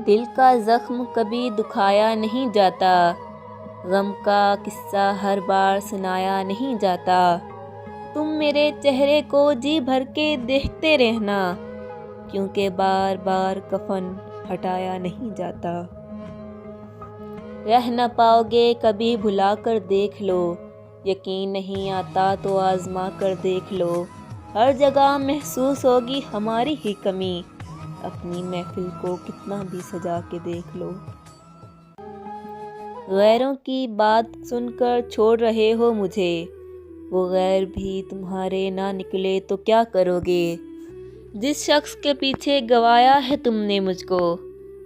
دل کا زخم کبھی دکھایا نہیں جاتا، غم کا قصہ ہر بار سنایا نہیں جاتا۔ تم میرے چہرے کو جی بھر کے دیکھتے رہنا، کیونکہ بار بار کفن ہٹایا نہیں جاتا۔ رہ نہ پاؤ گے کبھی بھلا کر دیکھ لو، یقین نہیں آتا تو آزما کر دیکھ لو۔ ہر جگہ محسوس ہوگی ہماری ہی کمی، اپنی محفل کو کتنا بھی سجا کے دیکھ لو۔ غیروں کی بات سن کر چھوڑ رہے ہو مجھے، وہ غیر بھی تمہارے نہ نکلے تو کیا کرو گے؟ جس شخص کے پیچھے گوایا ہے تم نے مجھ کو،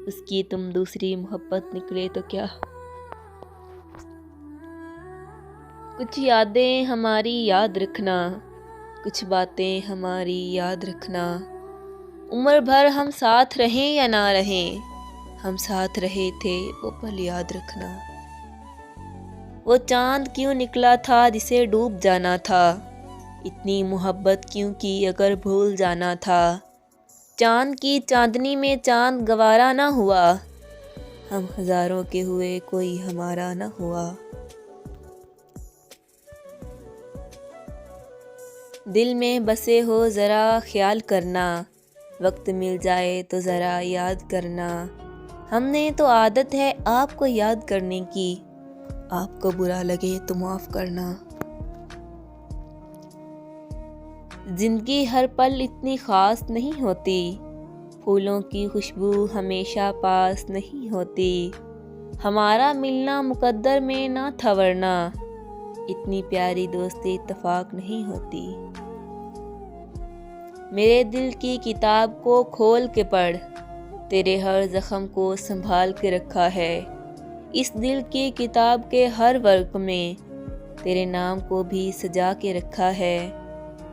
اس کی تم دوسری محبت نکلے تو کیا؟ کچھ یادیں ہماری یاد رکھنا، کچھ باتیں ہماری یاد رکھنا۔ عمر بھر ہم ساتھ رہیں یا نہ رہیں، ہم ساتھ رہے تھے وہ پل یاد رکھنا۔ وہ چاند کیوں نکلا تھا جسے ڈوب جانا تھا، اتنی محبت کیوں کی اگر بھول جانا تھا۔ چاند کی چاندنی میں چاند گوارا نہ ہوا، ہم ہزاروں کے ہوئے کوئی ہمارا نہ ہوا۔ دل میں بسے ہو ذرا خیال کرنا، وقت مل جائے تو ذرا یاد کرنا۔ ہم نے تو عادت ہے آپ کو یاد کرنے کی، آپ کو برا لگے تو معاف کرنا۔ زندگی ہر پل اتنی خاص نہیں ہوتی، پھولوں کی خوشبو ہمیشہ پاس نہیں ہوتی۔ ہمارا ملنا مقدر میں نہ تھا ورنہ، اتنی پیاری دوستی اتفاق نہیں ہوتی۔ میرے دل کی کتاب کو کھول کے پڑھ، تیرے ہر زخم کو سنبھال کے رکھا ہے۔ اس دل کی کتاب کے ہر ورق میں تیرے نام کو بھی سجا کے رکھا ہے۔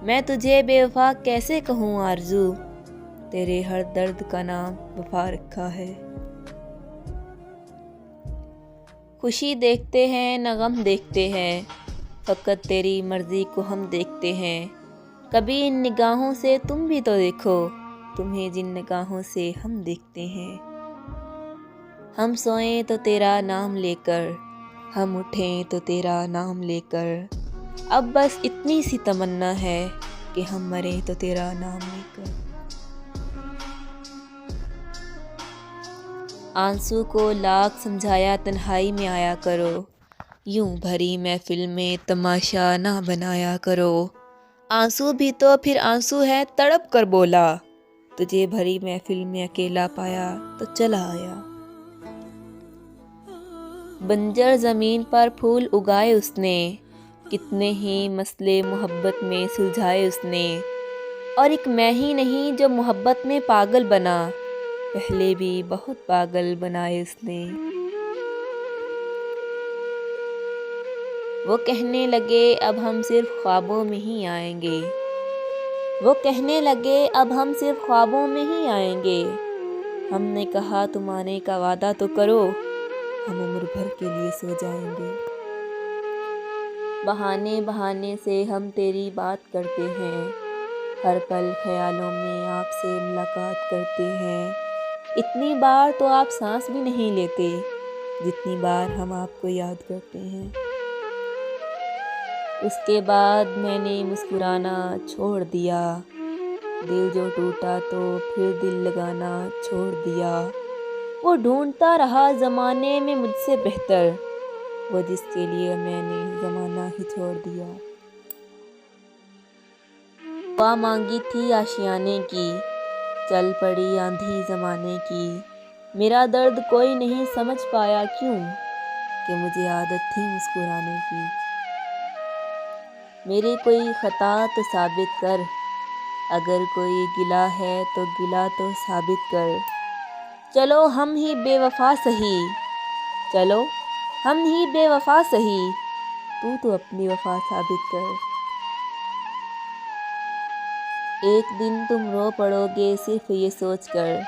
میں تجھے بے وفا کیسے کہوں آرزو، تیرے ہر درد کا نام وفا رکھا ہے۔ خوشی دیکھتے ہیں نہ غم دیکھتے ہیں، فقط تیری مرضی کو ہم دیکھتے ہیں۔ کبھی ان نگاہوں سے تم بھی تو دیکھو، تمہیں جن نگاہوں سے ہم دیکھتے ہیں۔ ہم سوئیں تو تیرا نام لے کر، ہم اٹھیں تو تیرا نام لے کر، اب بس اتنی سی تمنا ہے کہ ہم مریں تو تیرا نام لے کر۔ آنسو کو لاکھ سمجھایا تنہائی میں آیا کرو، یوں بھری محفل میں تماشا نہ بنایا کرو۔ آنسو بھی تو پھر آنسو ہے تڑپ کر بولا، تجھے بھری محفل میں اکیلا پایا تو چلا آیا۔ بنجر زمین پر پھول اگائے اس نے، کتنے ہی مسئلے محبت میں سلجھائے اس نے۔ اور ایک میں ہی نہیں جو محبت میں پاگل بنا، پہلے بھی بہت پاگل بنائے اس نے۔ وہ کہنے لگے اب ہم صرف خوابوں میں ہی آئیں گے، وہ کہنے لگے اب ہم صرف خوابوں میں ہی آئیں گے۔ ہم نے کہا تم آنے کا وعدہ تو کرو، ہم عمر بھر کے لیے سو جائیں گے۔ بہانے بہانے سے ہم تیری بات کرتے ہیں، ہر پل خیالوں میں آپ سے ملاقات کرتے ہیں۔ اتنی بار تو آپ سانس بھی نہیں لیتے، جتنی بار ہم آپ کو یاد کرتے ہیں۔ اس کے بعد میں نے مسکرانا چھوڑ دیا، دل جو ٹوٹا تو پھر دل لگانا چھوڑ دیا۔ وہ ڈھونڈتا رہا زمانے میں مجھ سے بہتر، وہ جس کے لیے میں نے زمانہ ہی چھوڑ دیا۔ دعا مانگی تھی آشیانے کی، چل پڑی آندھی زمانے کی۔ میرا درد کوئی نہیں سمجھ پایا کیوں، کہ مجھے عادت تھی مسکرانے کی۔ میری کوئی خطا تو ثابت کر، اگر کوئی گلہ ہے تو گلہ تو ثابت کر۔ چلو ہم ہی بے وفا سہی، چلو ہم ہی بے وفا سہی، تو اپنی وفا ثابت کر۔ ایک دن تم رو پڑو گے صرف یہ سوچ کر،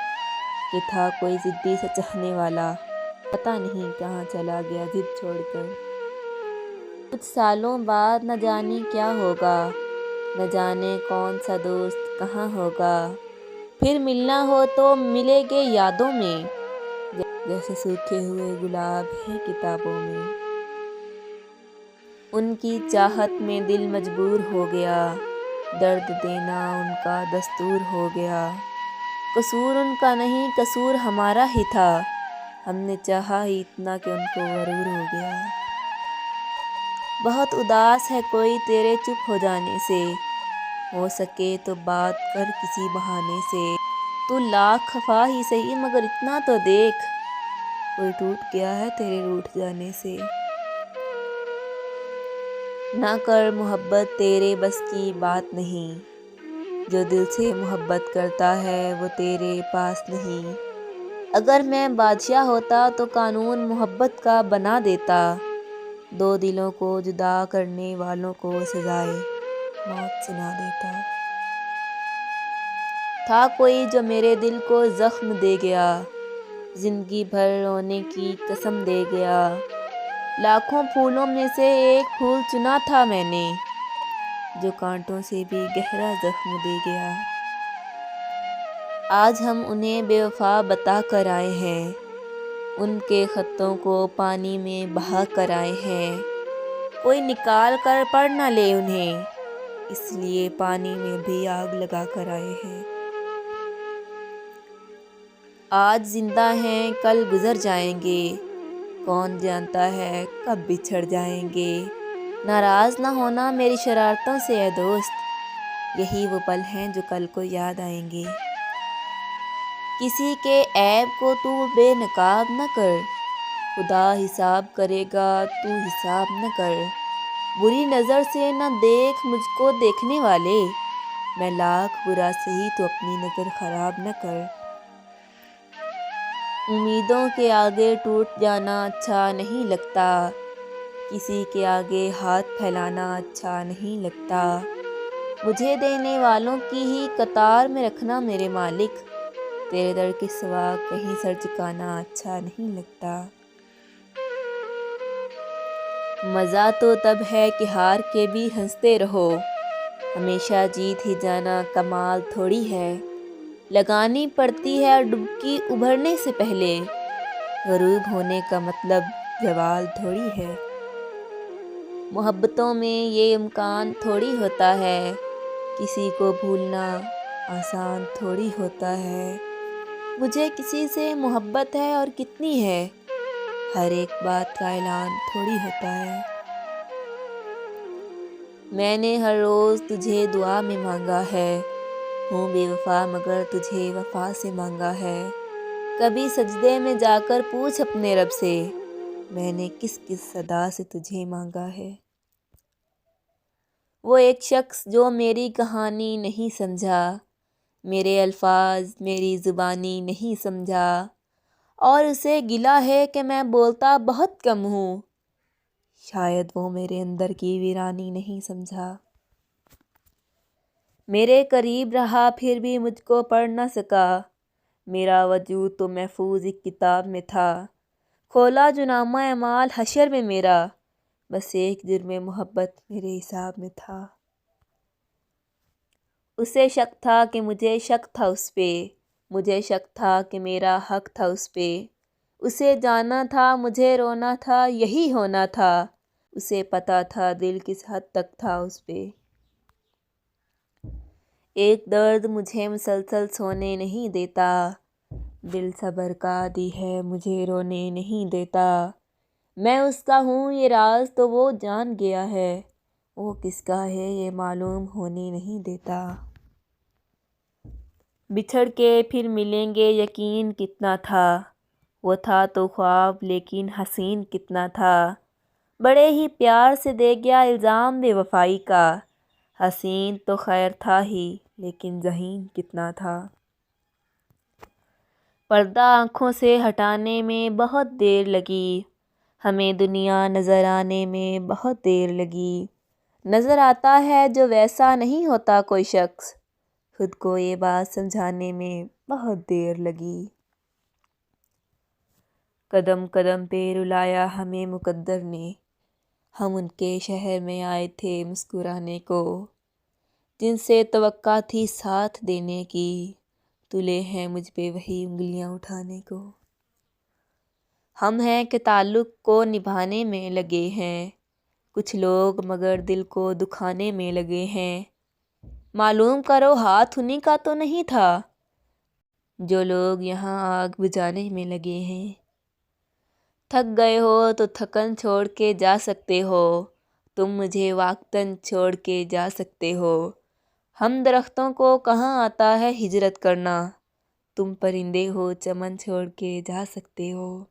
کہ تھا کوئی ضدی سا چاہنے والا، پتہ نہیں کہاں چلا گیا ضد چھوڑ کر۔ کچھ سالوں بعد نہ جانے کیا ہوگا، نہ جانے کون سا دوست کہاں ہوگا۔ پھر ملنا ہو تو ملیں گے یادوں میں، جیسے سوکھے ہوئے گلاب ہیں کتابوں میں۔ ان کی چاہت میں دل مجبور ہو گیا، درد دینا ان کا دستور ہو گیا۔ قصور ان کا نہیں، قصور ہمارا ہی تھا، ہم نے چاہا ہی اتنا کہ ان کو غرور ہو گیا۔ بہت اداس ہے کوئی تیرے چپ ہو جانے سے، ہو سکے تو بات کر کسی بہانے سے۔ تو لاکھ خفا ہی سہی مگر اتنا تو دیکھ، کوئی ٹوٹ گیا ہے تیرے روٹھ جانے سے۔ نہ کر محبت تیرے بس کی بات نہیں، جو دل سے محبت کرتا ہے وہ تیرے پاس نہیں۔ اگر میں بادشاہ ہوتا تو قانون محبت کا بنا دیتا، دو دلوں کو جدا کرنے والوں کو سزائے موت سنا دیتا۔ تھا کوئی جو میرے دل کو زخم دے گیا، زندگی بھر رونے کی قسم دے گیا۔ لاکھوں پھولوں میں سے ایک پھول چنا تھا میں نے، جو کانٹوں سے بھی گہرا زخم دے گیا۔ آج ہم انہیں بے وفا بتا کر آئے ہیں، ان کے خطوں کو پانی میں بہا کر آئے ہیں۔ کوئی نکال کر پڑھ نہ لے انہیں، اس لیے پانی میں بھی آگ لگا کر آئے ہیں۔ آج زندہ ہیں کل گزر جائیں گے، کون جانتا ہے کب بچھڑ جائیں گے۔ ناراض نہ ہونا میری شرارتوں سے اے دوست، یہی وہ پل ہیں جو کل کو یاد آئیں گے۔ کسی کے عیب کو تو بے نقاب نہ کر، خدا حساب کرے گا تو حساب نہ کر۔ بری نظر سے نہ دیکھ مجھ کو دیکھنے والے، میں لاکھ برا سہی تو اپنی نظر خراب نہ کر۔ امیدوں کے آگے ٹوٹ جانا اچھا نہیں لگتا، کسی کے آگے ہاتھ پھیلانا اچھا نہیں لگتا۔ مجھے دینے والوں کی ہی قطار میں رکھنا میرے مالک، تیرے در کے سوا کہیں سر جھکانا اچھا نہیں لگتا۔ مزہ تو تب ہے کہ ہار کے بھی ہنستے رہو، ہمیشہ جیت ہی جانا کمال تھوڑی ہے۔ لگانی پڑتی ہے ڈبکی ابھرنے سے پہلے، غروب ہونے کا مطلب زوال تھوڑی ہے۔ محبتوں میں یہ امکان تھوڑی ہوتا ہے، کسی کو بھولنا آسان تھوڑی ہوتا ہے۔ مجھے کسی سے محبت ہے اور کتنی ہے، ہر ایک بات کا اعلان تھوڑی ہوتا ہے۔ میں نے ہر روز تجھے دعا میں مانگا ہے، ہوں بے وفا مگر تجھے وفا سے مانگا ہے۔ کبھی سجدے میں جا کر پوچھ اپنے رب سے، میں نے کس کس صدا سے تجھے مانگا ہے۔ وہ ایک شخص جو میری کہانی نہیں سمجھا، میرے الفاظ میری زبانی نہیں سمجھا، اور اسے گلہ ہے کہ میں بولتا بہت کم ہوں، شاید وہ میرے اندر کی ویرانی نہیں سمجھا۔ میرے قریب رہا پھر بھی مجھ کو پڑھ نہ سکا، میرا وجود تو محفوظ ایک کتاب میں تھا۔ کھولا جو نامہ اعمال حشر میں میرا، بس ایک جرم محبت میرے حساب میں تھا۔ اسے شک تھا کہ مجھے شک تھا اس پہ، مجھے شک تھا کہ میرا حق تھا اس پہ۔ اسے جانا تھا مجھے رونا تھا یہی ہونا تھا، اسے پتہ تھا دل کس حد تک تھا اس پہ۔ ایک درد مجھے مسلسل سونے نہیں دیتا، دل صبر کا عادی ہے مجھے رونے نہیں دیتا۔ میں اس کا ہوں یہ راز تو وہ جان گیا ہے، وہ کس کا ہے یہ معلوم ہونے نہیں دیتا۔ بچھڑ کے پھر ملیں گے یقین کتنا تھا، وہ تھا تو خواب لیکن حسین کتنا تھا۔ بڑے ہی پیار سے دے گیا الزام بے وفائی کا، حسین تو خیر تھا ہی لیکن ذہین کتنا تھا۔ پردہ آنکھوں سے ہٹانے میں بہت دیر لگی، ہمیں دنیا نظر آنے میں بہت دیر لگی۔ نظر آتا ہے جو ویسا نہیں ہوتا کوئی شخص، خود کو یہ بات سمجھانے میں بہت دیر لگی۔ قدم قدم پہ رلایا ہمیں مقدر نے، ہم ان کے شہر میں آئے تھے مسکرانے کو، جن سے توقع تھی ساتھ دینے کی، تلے ہیں مجھ پہ وہی انگلیاں اٹھانے کو۔ ہم ہیں کہ تعلق کو نبھانے میں لگے ہیں، کچھ لوگ مگر دل کو دکھانے میں لگے ہیں۔ معلوم کرو ہاتھ انہی کا تو نہیں تھا، جو لوگ یہاں آگ بجھانے میں لگے ہیں۔ تھک گئے ہو تو تھکن چھوڑ کے جا سکتے ہو، تم مجھے وقتاً چھوڑ کے جا سکتے ہو۔ ہم درختوں کو کہاں آتا ہے ہجرت کرنا، تم پرندے ہو چمن چھوڑ کے جا سکتے ہو۔